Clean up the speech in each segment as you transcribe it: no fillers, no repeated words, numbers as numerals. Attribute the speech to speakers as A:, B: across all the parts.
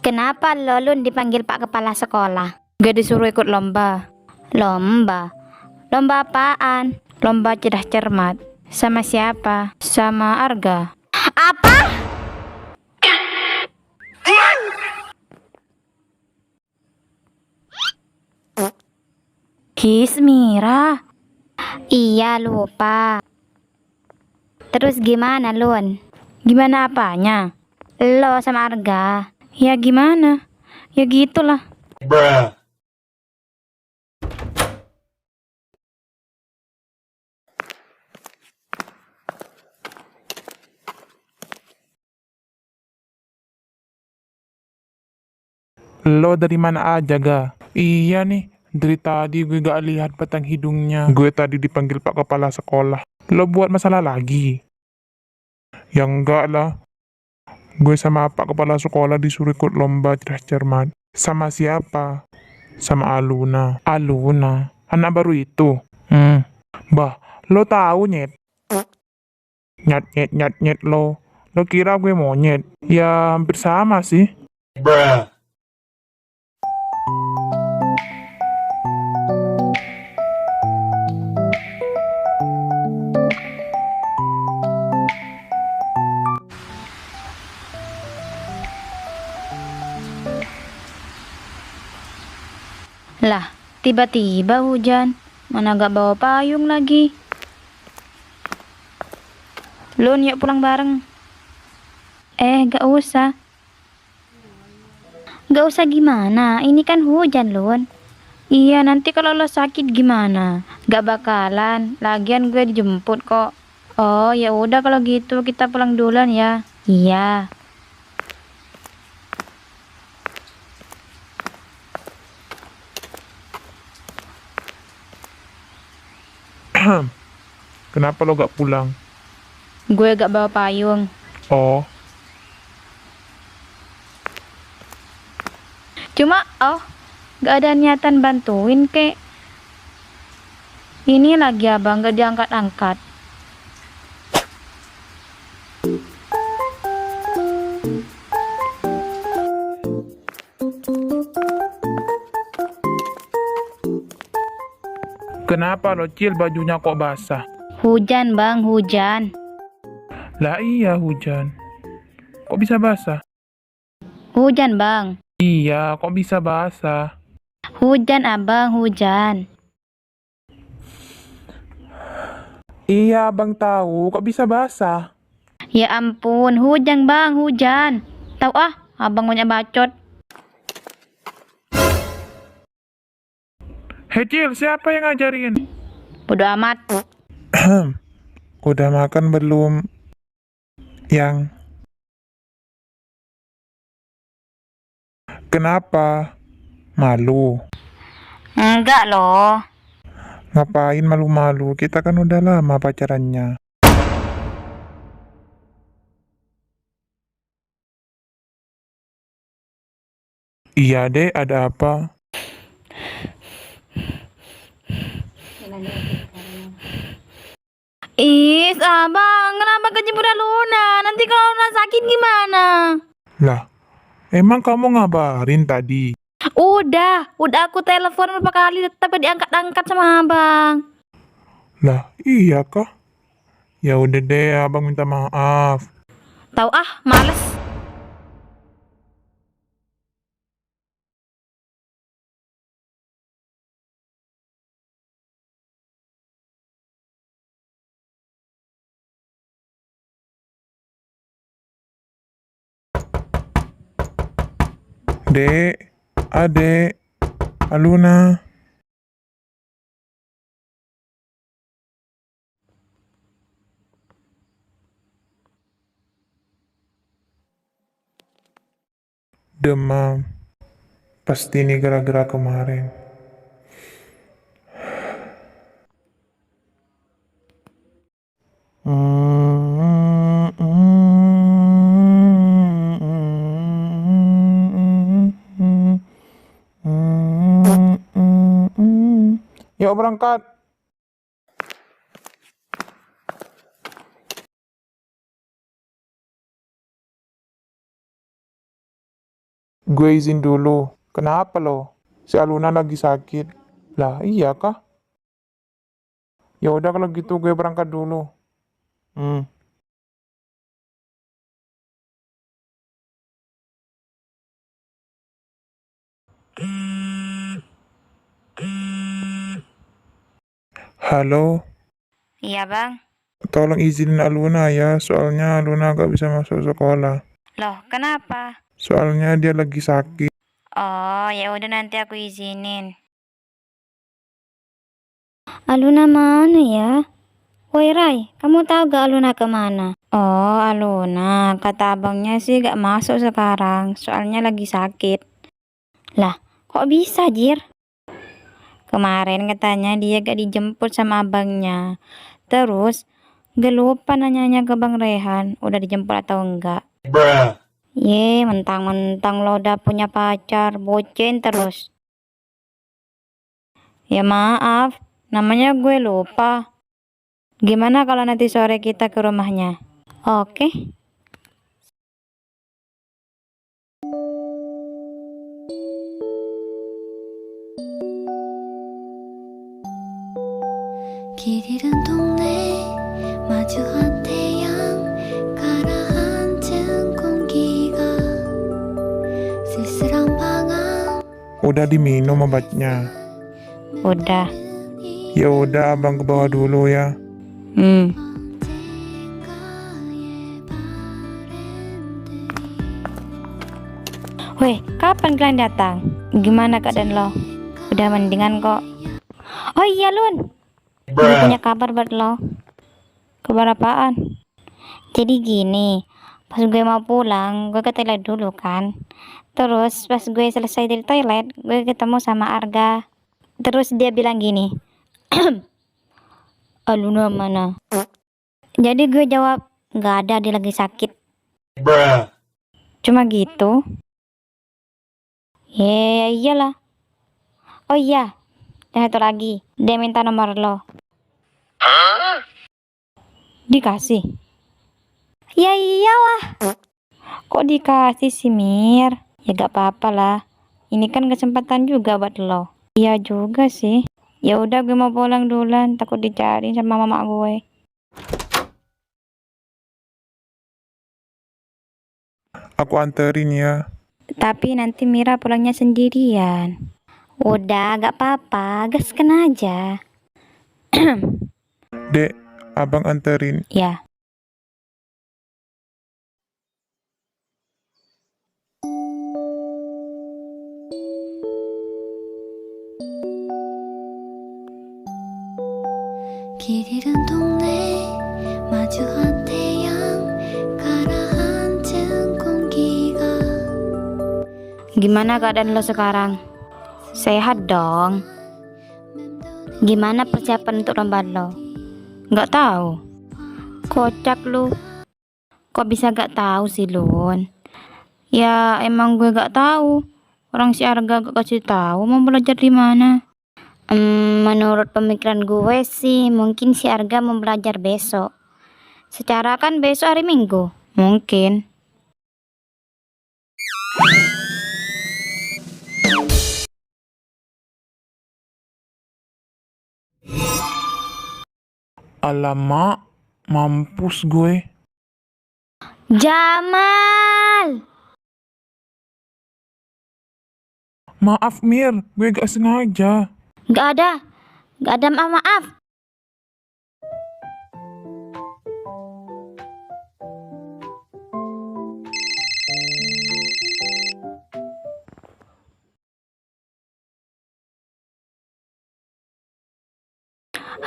A: Kenapa Lolun dipanggil Pak Kepala Sekolah? Gak disuruh ikut lomba. Lomba? Lomba apaan? Lomba cerdas cermat. Sama siapa? Sama Arga. Apa? Kismira. Iya, lupa. Terus gimana, Lun? Gimana apanya? Lo sama Arga. Ya gimana? Ya gitulah.
B: Bruh.
C: Lo dari mana aja, Ga? Iya nih, dari tadi gue gak lihat batang hidungnya. Gue tadi dipanggil Pak Kepala Sekolah. Lo buat masalah lagi? Ya enggak lah. Gue sama Pak Kepala Sekolah disuruh ikut lomba cerdas cermat. Sama siapa? Sama Aluna. Aluna? Anak baru itu? Bah, lo tahu nyet? Nyet nyet nyet nyet lo. Lo kira gue monyet? Ya hampir sama sih.
B: Bruh.
A: Lah, tiba-tiba hujan. Mana gak bawa payung lagi. Lun, yuk pulang bareng. Gak usah. Gak usah gimana? Ini kan hujan, Lun. Iya, nanti kalau lo sakit gimana? Gak bakalan. Lagian gue dijemput kok. Oh, ya udah kalau gitu kita pulang duluan ya. Iya.
C: Kenapa lo gak pulang?
A: Gue gak bawa payung.
C: Oh,
A: Cuma, gak ada niatan bantuin kek. Ini lagi abang gak diangkat-angkat.
C: kenapa lo Cil bajunya kok basah?
A: Hujan bang, hujan.
C: Lah iya hujan. Kok bisa basah?
A: Hujan bang.
C: Iya, kok bisa basah?
A: Hujan abang, hujan.
C: Iya, abang tahu. Kok bisa basah?
A: Ya ampun, hujan bang, hujan. Tahu abang banyak bacot.
C: Hei Cil, siapa yang ngajarin?
A: Bodo amat.
C: Udah makan belum? Yang kenapa? Malu?
A: Enggak loh.
C: Ngapain malu-malu? Kita kan udah lama pacarannya. Iya deh, ada apa?
A: Abang, kenapa kejebur Luna? Nanti kalau Luna sakit gimana?
C: Lah, emang kamu ngabarin tadi?
A: Udah aku telepon berapa kali tetap gak diangkat-angkat sama abang.
C: Lah, iya kah? Ya udah deh, abang minta maaf.
A: Tahu males.
C: Dek, adek, Aluna. Demam. Pasti ini gara-gara kemarin. Yuk berangkat. Gue izin dulu. Kenapa lo? Si Aluna lagi sakit. Lah, iya kah? Ya udah kalau gitu gue berangkat dulu. Hmm. Halo,
A: Iya bang.
C: tolong izinin Aluna ya, soalnya Aluna gak bisa masuk sekolah.
A: Loh, kenapa?
C: Soalnya dia lagi sakit.
A: Oh, ya udah nanti aku izinin. Aluna mana ya? Woi Rai, kamu tahu gak Aluna kemana? Oh, Aluna, kata abangnya sih gak masuk sekarang, soalnya lagi sakit. Lah, kok bisa, Jir? Kemarin katanya dia gak dijemput sama abangnya. Terus, gak lupa nanyanya ke Bang Rehan, udah dijemput atau enggak. Ye, mentang-mentang lo udah punya pacar, bocin terus. Ya maaf, namanya gue lupa. Gimana kalau nanti sore kita ke rumahnya? Oke.
B: 길 잃은 동네 마주한 태양 가라앉은 공기가 쓸쓸한 방황
C: Udah diminum obatnya.
A: Udah.
C: Ya udah, abang ke bawah dulu ya.
B: 언젠가의 바램들이
A: Weh, kapan kalian datang? Gimana keadaan lo? Udah mendingan kok. Oh iya Lun, gue punya kabar buat lo. Kabar apaan? Jadi gini, pas gue mau pulang, gue ke toilet dulu kan. Terus pas gue selesai dari toilet, gue ketemu sama Arga. Terus dia bilang gini, Aluna mana? Jadi gue jawab, nggak ada, dia lagi sakit. Cuma gitu. Ya iyalah. Oh iya, dan satu lagi, dia minta nomor lo. Dikasih. Ya iyalah. Kok dikasih sih Mir? Ya gak apa-apa lah. Ini kan kesempatan juga buat lo. Iya juga sih. Ya udah gue mau pulang duluan, takut dicariin sama mama gue.
C: Aku anterin ya.
A: Tapi nanti Mira pulangnya sendirian. Udah, gak apa-apa, gaskan aja.
C: Dek, abang anterin.
A: Ya.
B: 길 잃은 동네 마주한 태양 가라앉은 공기가
A: Gimana keadaan lo sekarang? Sehat dong. Gimana persiapan untuk lomba lo? Gak tahu. Kocak lu. Kok bisa gak tahu sih Lun? Ya emang gue gak tahu. Orang si Arga gak kasih tahu mau belajar di mana. Menurut pemikiran gue sih mungkin si Arga mau belajar besok. Secara kan besok hari Minggu. Mungkin.
C: Alamak, mampus gue.
A: Jamal!
C: Maaf Mir, gue gak sengaja.
A: Gak ada. Gak ada maaf.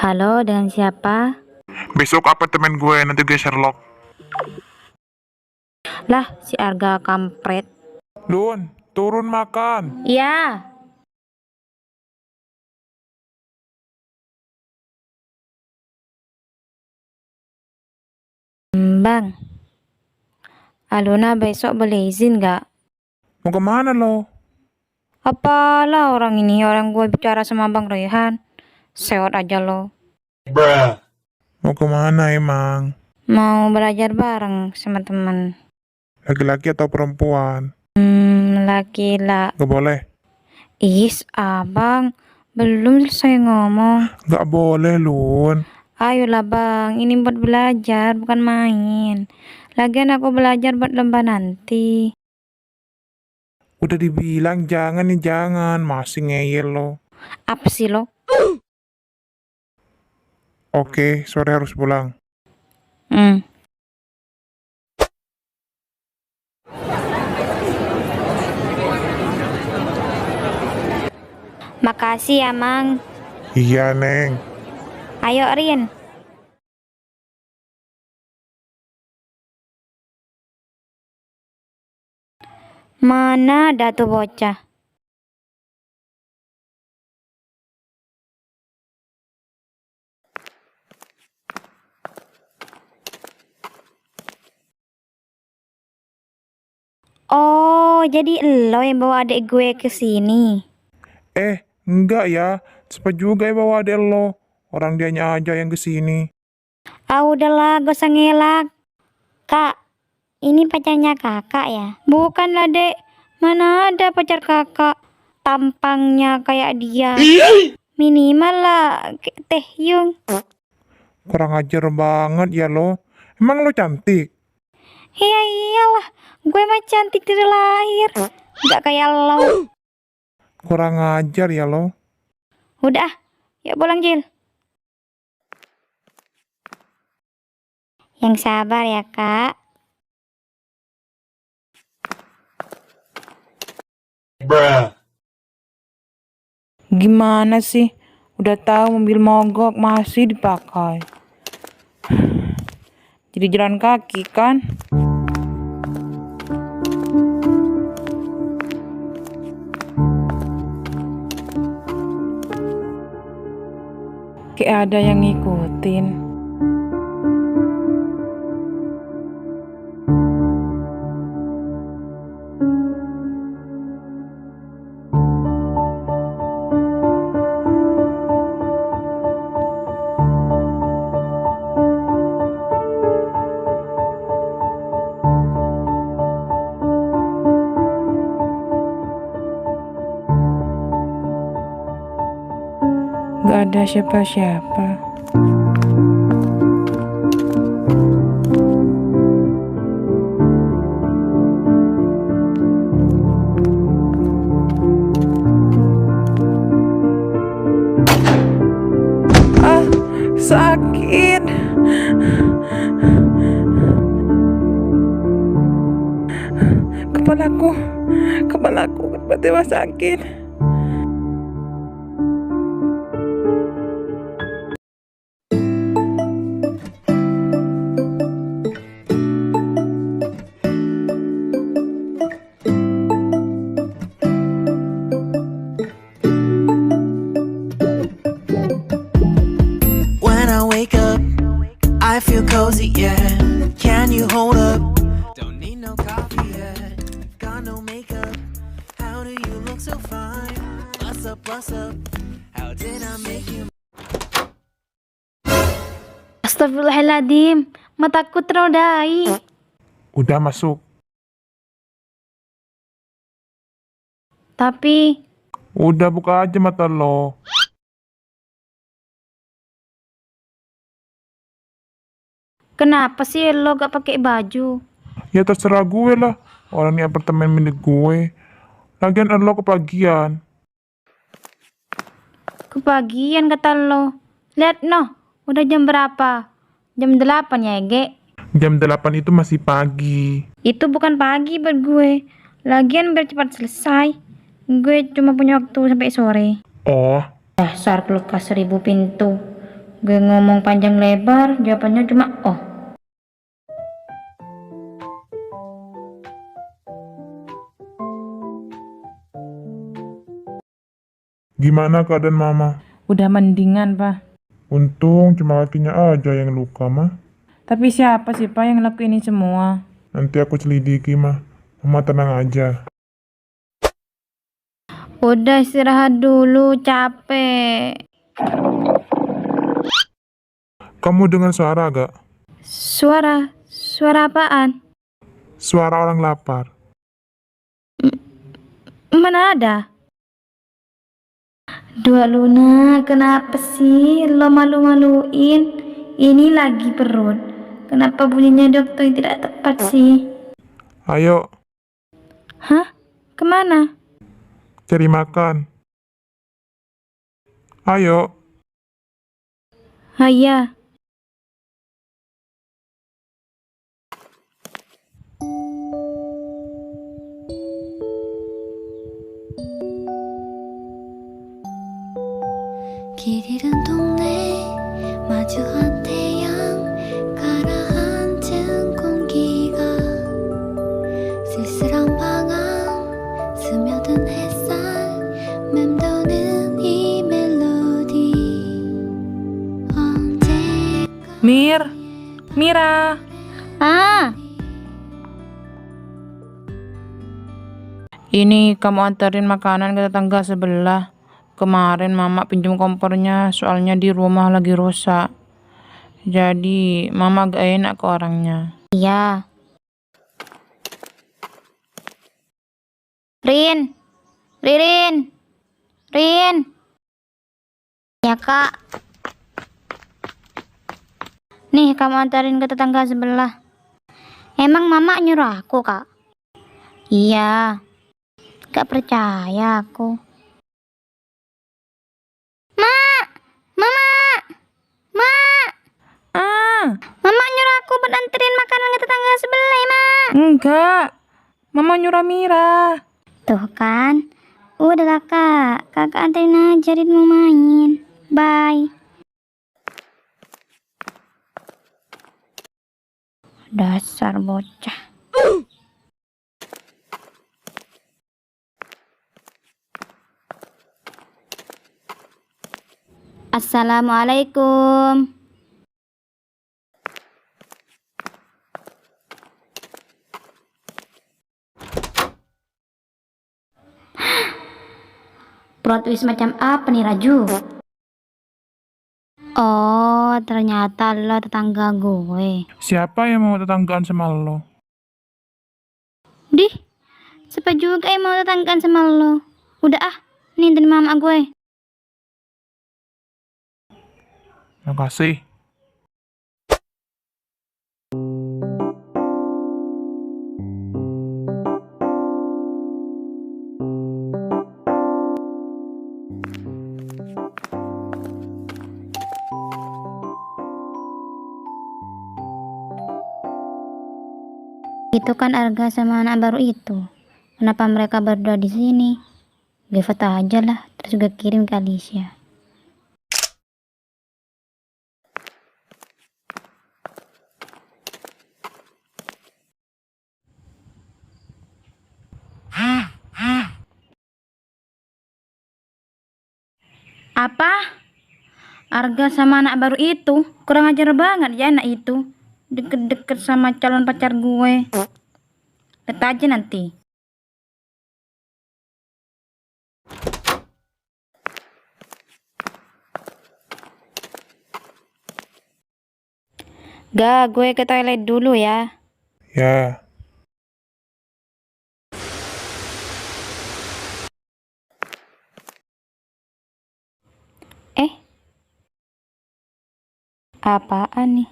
A: Halo, dengan siapa?
C: Besok apartemen gue, nanti gue Sherlock.
A: Lah, si Arga kampret.
C: Lun, turun makan.
A: Iya. Bang, Aluna besok boleh izin gak?
C: Mau kemana lo?
A: Apalah orang ini, orang gue bicara sama Bang Rehan. Sewot aja lo.
C: Mau kemana emang?
A: Mau belajar bareng sama temen.
C: Laki-laki atau perempuan?
A: laki-laki.
C: Gak boleh.
A: Is, abang, belum selesai ngomong.
C: Gak boleh, Lun.
A: Ayolah bang, ini buat belajar, bukan main. Lagian aku belajar buat lomba nanti.
C: Udah dibilang jangan nih, jangan. Masih ngeyel lo.
A: Apa sih lo?
C: Oke, sore harus pulang.
A: Hmm. Makasih ya, Mang.
C: Iya, Neng.
A: Ayo, Rin. Mana ada tuh bocah? Oh, jadi lo yang bawa adik gue ke sini.
C: Enggak ya. Cepat juga ya bawa adek lo. Orang dianya aja yang kesini.
A: Ah, udahlah, gak usah ngelak. Kak, ini pacarnya kakak ya? Bukanlah, Dek. Mana ada pacar kakak tampangnya kayak dia. Minimal lah, kayak Teh Yung.
C: Kurang ajar banget ya lo. Emang lo cantik?
A: Ya iyalah, gue mah cantik dari lahir. Gak kayak lo.
C: Kurang ajar ya lo.
A: Udah, yuk pulang, Jil. Yang sabar ya, Kak.
D: Gimana sih? Udah tahu mobil mogok masih dipakai. Jadi jalan kaki kan? Kayak ada yang ngikutin. Gak ada siapa-siapa. Ah, sakit. Kepalaku tiba-tiba sakit.
E: When I wake up, I feel cozy, yeah. Can you hold up? Don't need no coffee yet. Got no makeup. How do you look so fine? What's up, what's up? How did I make you?
A: Astagfirullahaladzim, mataku ternodai.
C: Udah masuk.
A: Tapi,
C: Udah buka aja mata lo.
A: kenapa sih lo gak pakai baju?
C: Ya terserah gue lah. Orang ini apartemen milik gue. Lagian lo kepagian.
A: Kepagian kata lo. Lihat noh, udah jam berapa? Jam 8 ya, Ege?
C: Jam 8 itu masih pagi.
A: Itu bukan pagi buat gue. Lagian biar cepat selesai. Gue cuma punya waktu sampai sore.
C: Oh,
A: Dasar kulkas 1000 pintu. Gue ngomong panjang lebar, jawabannya cuma oh.
C: gimana keadaan mama?
D: Udah mendingan, Pak.
C: Untung cuma kakinya aja yang luka, mah.
D: Tapi siapa sih, Pak, yang lakuin ini semua?
C: Nanti aku selidiki, mah. Mama tenang aja.
A: Udah istirahat dulu, capek.
C: Kamu dengar suara gak?
A: Suara apaan?
C: Suara orang lapar.
A: Mana ada? Dua Luna, kenapa sih lo malu-maluin? Ini lagi perut. Kenapa bunyinya dokter yang tidak tepat sih?
C: Ayo,
A: Hah? Kemana?
C: cari makan. Ayo.
A: Haya.
B: 길 잃은 동네 마주한 태양 가라앉은 공기가 쓸쓸한 방황 스며든 햇살 맴도는 이 멜로디 언젠가
D: Mira.
A: Ah,
D: Ini kamu antarin makanan ke tetangga sebelah. Kemarin mama pinjam kompornya soalnya di rumah lagi rusak. Jadi mama gak enak ke orangnya.
A: iya. Rin. Ririn. Rin. Ya, Kak. Nih, kamu antarin ke tetangga sebelah. Emang mama nyuruh aku, Kak? Iya. Gak percaya aku. Mama!
D: Ah,
A: Mama nyuruh aku buat anterin makanan ke tetangga sebelah, Ma.
D: enggak. Mama nyuruh Mira.
A: Tuh kan. Udahlah, Kak. Kakak anterin aja, Rin mau main. Bye. Dasar bocah. Assalamualaikum. Plot twist macam apa nih, Raju? Oh, ternyata lo tetangga gue.
C: Siapa yang mau tetanggaan sama lo?
A: Dih, siapa juga yang mau tetanggaan sama lo? Udah ah, nih dari mama gue.
C: Makasih.
A: Itu kan Arga sama anak baru itu. Kenapa mereka berdua di sini? Gue foto aja lah, terus gue kirim ke Alicia. Apa? Arga sama anak baru itu? Kurang ajar banget ya anak itu. Deket-deket sama calon pacar gue. Lihat aja nanti. Gak, gue ke toilet dulu ya.
C: Ya.
A: Apaan nih?